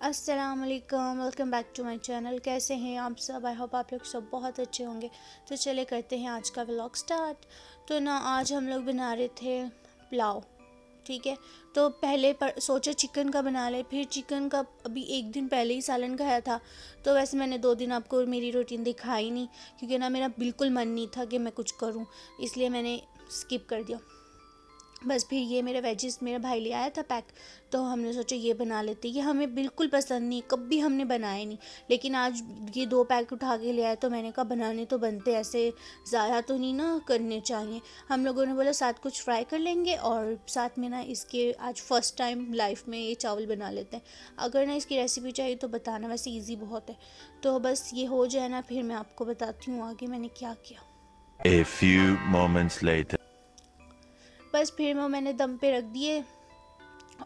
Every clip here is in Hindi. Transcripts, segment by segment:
अस्सलाम वालेकुम, welcome back to my channel. कैसे हैं आप सब? आई होप आप लोग सब बहुत अच्छे होंगे। तो चले करते हैं आज का व्लॉग स्टार्ट। तो ना आज हम लोग बना रहे थे पुलाव। ठीक है, तो पहले सोचा चिकन का बना ले, फिर चिकन का अभी एक दिन पहले ही सालन खाया था। तो वैसे मैंने 2 दिन आपको मेरी रूटीन दिखाई नहीं, क्योंकि ना मेरा बिल्कुल मन नहीं था कि मैं कुछ करूं, इसलिए मैंने स्किप कर दिया। बस फिर ये मेरे वेजिस मेरा भाई ले आया था पैक, तो हमने सोचा ये बना लेते। ये हमें बिल्कुल पसंद नहीं, कभी हमने बनाए नहीं, लेकिन आज ये 2 पैक उठा के ले आया तो मैंने कहा बनाने तो बनते, ऐसे ज़ाया तो नहीं ना करने चाहिए। हम लोगों ने बोला साथ कुछ फ्राई कर लेंगे और साथ में ना इसके आज फ़र्स्ट टाइम लाइफ में ये चावल बना लेते हैं। अगर ना इसकी रेसिपी चाहिए तो बताना, वैसे ईजी बहुत है। तो बस ये हो जाए ना, फिर मैं आपको बताती हूँ आगे मैंने क्या किया। A few moments later. बस फिर मैंने दम पे रख दिए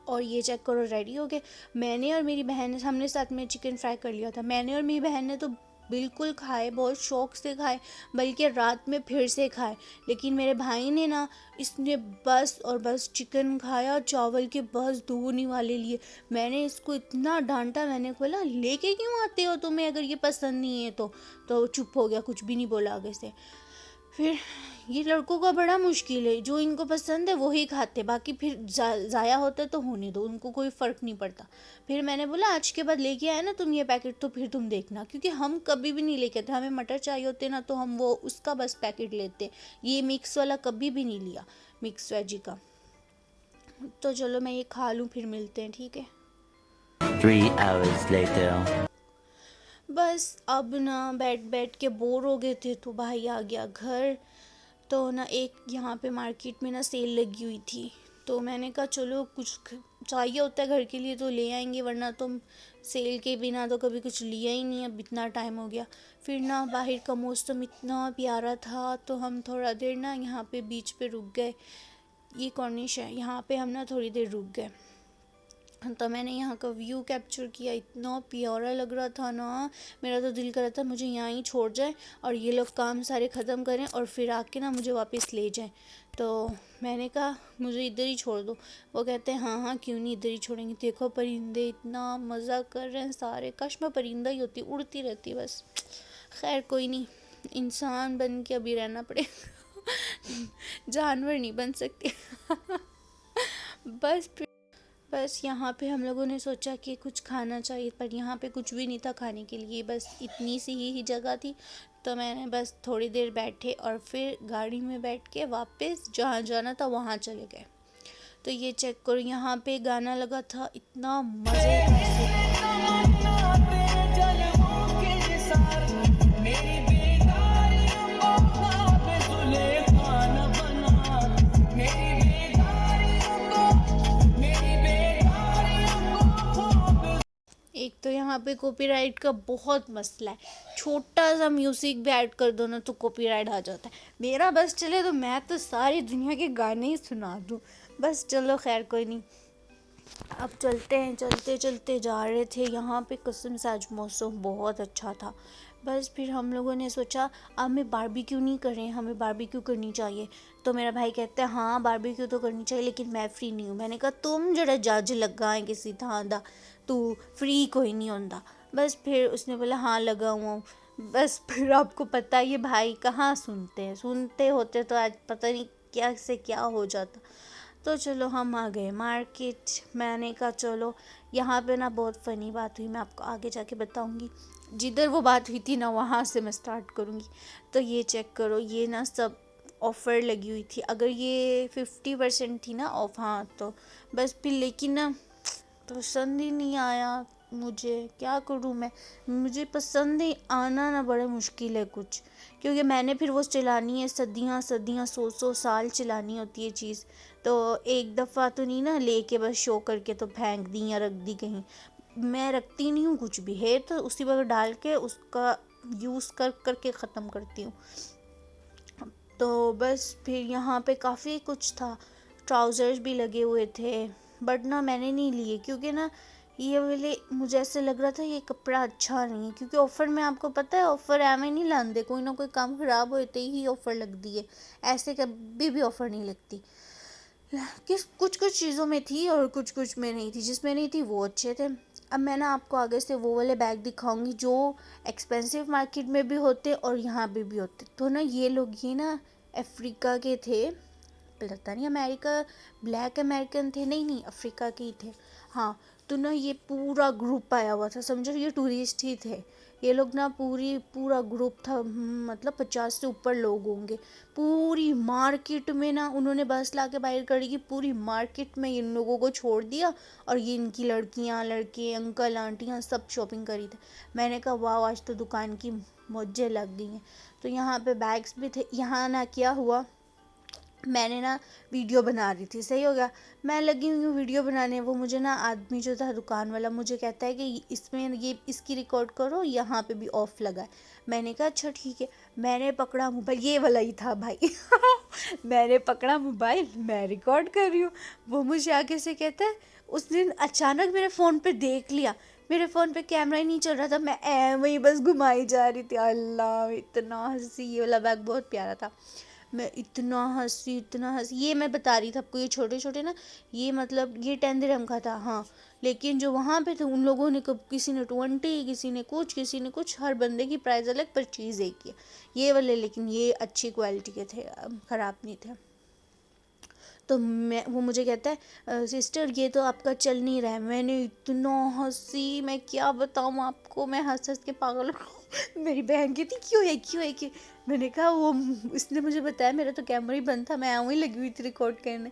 और ये चेक करो रेडी हो गए। मैंने और मेरी बहन ने हमने साथ में चिकन फ्राई कर लिया था। मैंने और मेरी बहन ने तो बिल्कुल खाए, बहुत शौक से खाए, बल्कि रात में फिर से खाए। लेकिन मेरे भाई ने ना, इसने बस और बस चिकन खाया, चावल के बस 2 निवाले लिए। मैंने इसको इतना डांटा, मैंने बोला लेके क्यों आते हो, तुम्हें अगर ये पसंद नहीं है तो चुप हो गया, कुछ भी नहीं बोला आगे से। फिर ये लड़कों का बड़ा मुश्किल है, जो इनको पसंद है वही खाते, बाकी फिर ज़ाया होता है तो होने दो, उनको कोई फ़र्क नहीं पड़ता। फिर मैंने बोला आज के बाद लेके आए ना तुम ये पैकेट, तो फिर तुम देखना, क्योंकि हम कभी भी नहीं लेके आते। हमें मटर चाहिए होते ना तो हम वो उसका बस पैकेट लेते, ये मिक्स वाला कभी भी नहीं लिया, मिक्स वेजी का। तो चलो मैं ये खा लूँ, फिर मिलते हैं, ठीक है। 3 hours later. बस अब ना बैठ बैठ के बोर हो गए थे, तो भाई आ गया घर। तो ना एक यहाँ पे मार्केट में ना सेल लगी हुई थी, तो मैंने कहा चलो कुछ चाहिए होता है घर के लिए तो ले आएंगे, वरना तो सेल के बिना तो कभी कुछ लिया ही नहीं, अब इतना टाइम हो गया। फिर ना बाहर का मौसम इतना प्यारा था, तो हम थोड़ा देर ना यहाँ पे बीच पे रुक गए। ये कॉर्निश है, यहाँ पे हम ना थोड़ी देर रुक गए। तो मैंने यहाँ का व्यू कैप्चर किया, इतना प्यारा लग रहा था ना, मेरा तो दिल कर रहा था मुझे यहाँ ही छोड़ जाए और ये लोग काम सारे ख़त्म करें और फिर आके ना मुझे वापस ले जाएं। तो मैंने कहा मुझे इधर ही छोड़ दो। वो कहते हैं हाँ हाँ क्यों नहीं, इधर ही छोड़ेंगे। देखो परिंदे इतना मज़ा कर रहे हैं सारे, काश मैं परिंदा ही होती, उड़ती रहती बस। खैर कोई नहीं, इंसान बन के अभी रहना पड़ेगा जानवर नहीं बन सकते बस बस यहाँ पे हम लोगों ने सोचा कि कुछ खाना चाहिए, पर यहाँ पे कुछ भी नहीं था खाने के लिए, बस इतनी सी ही जगह थी। तो मैंने बस थोड़ी देर बैठे और फिर गाड़ी में बैठ के वापस जहाँ जाना था वहाँ चले गए। तो ये चेक करो, यहाँ पे गाना लगा था, इतना मज़े एक तो यहाँ पे कॉपीराइट का बहुत मसला है, छोटा सा म्यूज़िक भी ऐड कर दो ना तो कॉपीराइट आ जाता है। मेरा बस चले तो मैं तो सारी दुनिया के गाने ही सुना दूँ, बस चलो खैर कोई नहीं। अब चलते हैं, चलते चलते जा रहे थे, यहाँ पे कसम से आज मौसम बहुत अच्छा था। बस फिर हम लोगों ने सोचा अब मैं बारबेक्यू नहीं करें, हमें बारबेक्यू करनी चाहिए। तो मेरा भाई कहता है हाँ बारबेक्यू तो करनी चाहिए, लेकिन मैं फ्री नहीं हूँ। मैंने कहा तुम जरा जज लगाएं किसी थां दा, तू फ्री कोई नहीं होता। बस फिर उसने बोला हाँ लगा हुआ हूँ। बस फिर आपको पता है ये भाई कहाँ सुनते हैं, सुनते होते तो आज पता नहीं क्या से क्या हो जाता। तो चलो हम आ गए मार्केट। मैंने कहा चलो, यहाँ पे ना बहुत फ़नी बात हुई, मैं आपको आगे जाके बताऊँगी। जिधर वो बात हुई थी ना वहाँ से मैं स्टार्ट करूँगी। तो ये चेक करो, ये ना सब ऑफ़र लगी हुई थी, अगर ये 50% थी ना ऑफ, हाँ तो बस फिर लेकिन ना पसंद ही नहीं आया मुझे, क्या करूँ मैं, मुझे पसंद ही आना ना बड़ा मुश्किल है कुछ, क्योंकि मैंने फिर वो चलानी है सदियाँ सदियाँ, 100 साल चलानी होती है चीज़। तो एक दफ़ा तो नहीं ना लेके बस शो करके तो फेंक दी या रख दी कहीं। मैं रखती नहीं हूँ कुछ भी है तो उसी वक्त डाल के उसका यूज़ कर करके ख़त्म करती हूँ। तो बस फिर यहाँ पे काफ़ी कुछ था, ट्राउज़र्स भी लगे हुए थे, बट ना मैंने नहीं लिए, क्योंकि ना ये वाले मुझे ऐसे लग रहा था ये कपड़ा अच्छा नहीं है, क्योंकि ऑफ़र में आपको पता है ऑफ़र एवं नहीं लाते, कोई ना कोई काम ख़राब होते ही ऑफ़र लग दी है, ऐसे कभी भी ऑफ़र नहीं लगती। किस कुछ कुछ चीज़ों में थी और कुछ कुछ में नहीं थी, जिसमें नहीं थी वो अच्छे थे। अब मैं ना आपको आगे से वो वाले बैग दिखाऊंगी जो एक्सपेंसिव मार्केट में भी होते और यहाँ पे भी होते। तो ना ये लोग ये ना अफ्रीका के थे, पता नहीं अमेरिका, ब्लैक अमेरिकन थे, नहीं नहीं अफ्रीका के ही थे। हाँ, तो ना ये पूरा ग्रुप आया हुआ था, समझो ये टूरिस्ट ही थे। ये लोग ना पूरा ग्रुप था, मतलब 50 से ऊपर लोग होंगे। पूरी मार्केट में ना उन्होंने बस ला के बाहर खड़ी की, पूरी मार्केट में इन लोगों को छोड़ दिया और ये इनकी लड़कियां लड़के अंकल आंटियां सब शॉपिंग करी थे। मैंने कहा वाह, आज तो दुकान की मौजें लग गई हैं। तो यहाँ पे बैग्स भी थे। यहाँ ना क्या हुआ, मैंने ना वीडियो बना रही थी, सही हो गया, मैं लगी हुई हूँ वीडियो बनाने। वो मुझे ना आदमी जो था दुकान वाला मुझे कहता है कि इसमें ये इसकी रिकॉर्ड करो, यहाँ पे भी ऑफ लगा है। मैंने कहा अच्छा ठीक है। मैंने पकड़ा मोबाइल, ये वाला ही था भाई मैंने पकड़ा मोबाइल, मैं रिकॉर्ड कर रही हूँ। वो मुझे आगे से कहता है, उस दिन अचानक मेरे फ़ोन पे देख लिया, मेरे फ़ोन पे कैमरा ही नहीं चल रहा था, मैं वही बस घुमाई जा रही थी। अल्लाह इतना हंसी, ये वाला बैग बहुत प्यारा था। मैं इतना हंसी, ये मैं बता रही थी आपको, ये छोटे छोटे ना, ये मतलब ये 10 दिरहम का था। हाँ, लेकिन जो वहाँ पे थे उन लोगों ने कब, किसी ने 20, किसी ने कुछ, हर बंदे की प्राइस अलग पर चीज़ एक ही है। ये वाले लेकिन ये अच्छी क्वालिटी के थे, ख़राब नहीं थे। तो वो मुझे कहता है सिस्टर ये तो आपका चल नहीं रहा है। मैंने इतना हंसी, मैं क्या बताऊँ आपको, मैं हंस हंस के पागल हो गई। मेरी बहन कहती क्यों है क्यों। मैंने कहा वो इसने मुझे बताया, मेरा तो कैमरा ही बंद था, मैं वहीं लगी हुई थी रिकॉर्ड करने।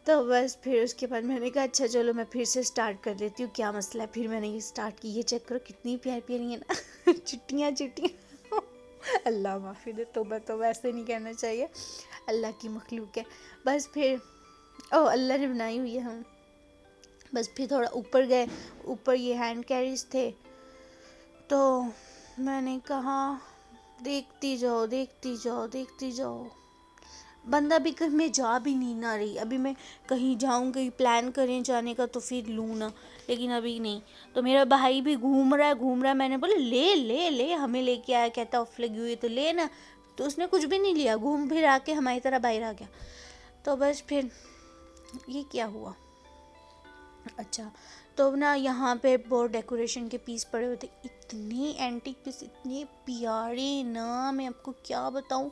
तो बस फिर उसके बाद मैंने कहा अच्छा चलो मैं फिर से स्टार्ट कर लेती हूँ, क्या मसला है। फिर मैंने ये स्टार्ट की, ये चेक करो कितनी प्यारी प्यारी है ना चिट्टियाँ अल्लाह माफ़ी दे, तौबा तौबा, ऐसे नहीं कहना चाहिए, अल्लाह की मखलूक है। बस फिर अल्लाह ने बनाई हुई है हम। बस फिर थोड़ा ऊपर गए, ऊपर ये हैंड कैरीज थे। तो मैंने कहा देखती जाओ। बंदा भी कहीं मैं जा भी नहीं ना रही, अभी मैं कहीं जाऊँ, कहीं प्लान करें जाने का तो फिर लूँ ना, लेकिन अभी नहीं। तो मेरा भाई भी घूम रहा है। मैंने बोला ले हमें लेके आया, कहता ऑफ लगी हुई है तो ले ना। तो उसने कुछ भी नहीं लिया, घूम फिर आके हमारी तरह बाहर आ गया। तो बस फिर ये क्या हुआ, अच्छा तो ना यहाँ पे बहुत डेकोरेशन के पीस पड़े हुए थे, इतने एंटीक पीस, इतने प्यारे ना, मैं आपको क्या बताऊँ।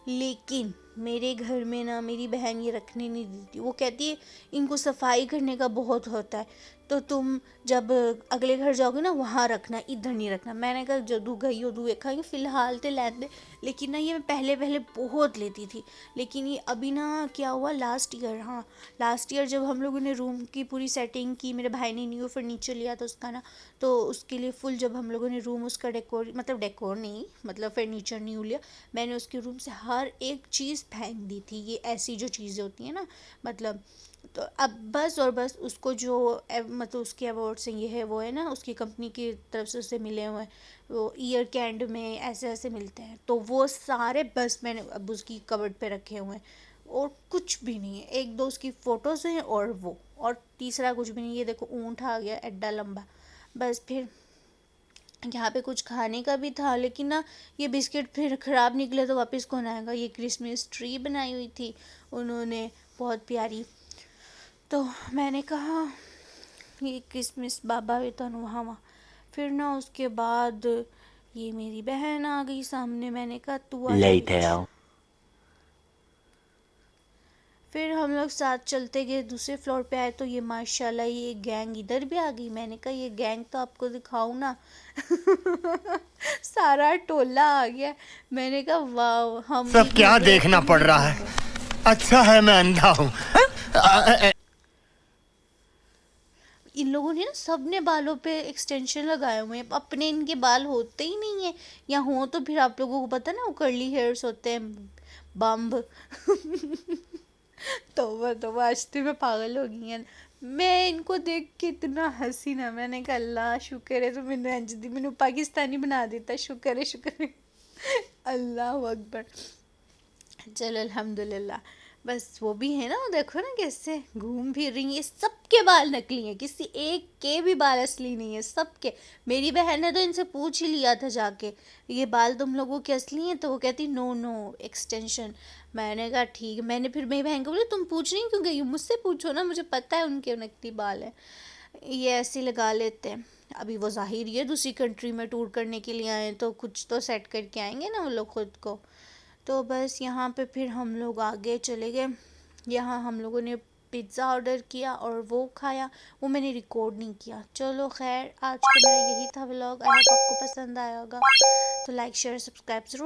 लेकिन मेरे घर में ना मेरी बहन ये रखने नहीं देती, वो कहती है इनको सफाई करने का बहुत होता है, तो तुम जब अगले घर जाओगे ना वहाँ रखना, इधर नहीं रखना। मैंने कहा जदू गई हो दू देखा, फ़िलहाल तो लेते दे। लेकिन ना ये मैं पहले बहुत लेती थी, लेकिन ये अभी ना क्या हुआ लास्ट ईयर जब हम लोगों ने रूम की पूरी सेटिंग की, मेरे भाई ने न्यू फर्नीचर लिया था उसका ना, तो उसके लिए फुल जब हम लोगों ने रूम उसका डेकोर नहीं मतलब फर्नीचर न्यू लिया, मैंने उसके रूम से हर एक चीज़ फेंक दी थी। ये ऐसी जो चीज़ें होती हैं ना, मतलब तो अब बस उसको जो मतलब उसके अवार्ड्स हैं, ये है वो है ना, उसकी कंपनी की तरफ से उसे मिले हुए हैं, वो ईयर के एंड में ऐसे मिलते हैं, तो वो सारे बस मैंने अब उसकी कबर्ड पे रखे हुए हैं। और कुछ भी नहीं है, एक दो उसकी फ़ोटोज़ हैं और तीसरा कुछ भी नहीं। ये देखो ऊँट आ गया एड्डा लंबा। बस फिर यहाँ पे कुछ खाने का भी था, लेकिन ना ये बिस्किट फिर ख़राब निकले तो वापस कौन आएगा। ये क्रिसमस ट्री बनाई हुई थी उन्होंने, बहुत प्यारी। तो मैंने कहा ये क्रिसमस बाबा भी तो वहाँ। फिर ना उसके बाद ये मेरी बहन आ गई सामने, मैंने कहा तू आ जा। Later. फिर हम लोग साथ चलते गए, दूसरे फ्लोर पे आए तो ये माशाल्लाह ये गैंग इधर भी आ गई। मैंने कहा ये गैंग तो आपको दिखाऊं ना सारा टोला आ गया। मैंने कहा वाह, हम सब भी क्या घूम रहे देखना तुम पड़ भी रहा घूम है। रहे। अच्छा है मैं अंधा हूँ। इन लोगों ने ना सबने बालों पे एक्सटेंशन लगाए हुए हैं, अपने इनके बाल होते ही नहीं है, या हो तो फिर आप लोगों को पता ना वो कर्ली हेयर्स होते हैं बम्ब तो आज तो मैं पागल हो गई है। मैं इनको देख के इतना हंसी ना, मैंने कहा अल्लाह शुक्र है तो मैंने दी, मैंने पाकिस्तानी बना देता, शुक्र है अल्लाह अकबर। चलो अल्हम्दुलिल्लाह। बस वो भी है ना, वो देखो ना कैसे घूम फिर रही है। सबके बाल नकली हैं, किसी एक के भी बाल असली नहीं है, सबके। मेरी बहन ने तो इनसे पूछ ही लिया था जाके, ये बाल तुम लोगों के असली हैं, तो वो कहती नो एक्सटेंशन। मैंने कहा ठीक है। मैंने फिर मेरी बहन को बोला तुम पूछ रही क्यों गई हो, मुझसे पूछो ना, मुझे पता है उनके नकली बाल हैं। ये ऐसे ही लगा लेते हैं। अभी वो ज़ाहिर ही है दूसरी कंट्री में टूर करने के लिए आए हैं, तो कुछ तो सेट करके आएंगे ना वो लोग खुद को। तो बस यहाँ पे फिर हम लोग आगे चले गए। यहाँ हम लोगों ने पिज़्ज़ा ऑर्डर किया और वो खाया, वो मैंने रिकॉर्ड नहीं किया। चलो खैर, आज का मेरा यही था व्लॉग। आई होप आपको पसंद आया होगा, तो लाइक शेयर सब्सक्राइब ज़रूर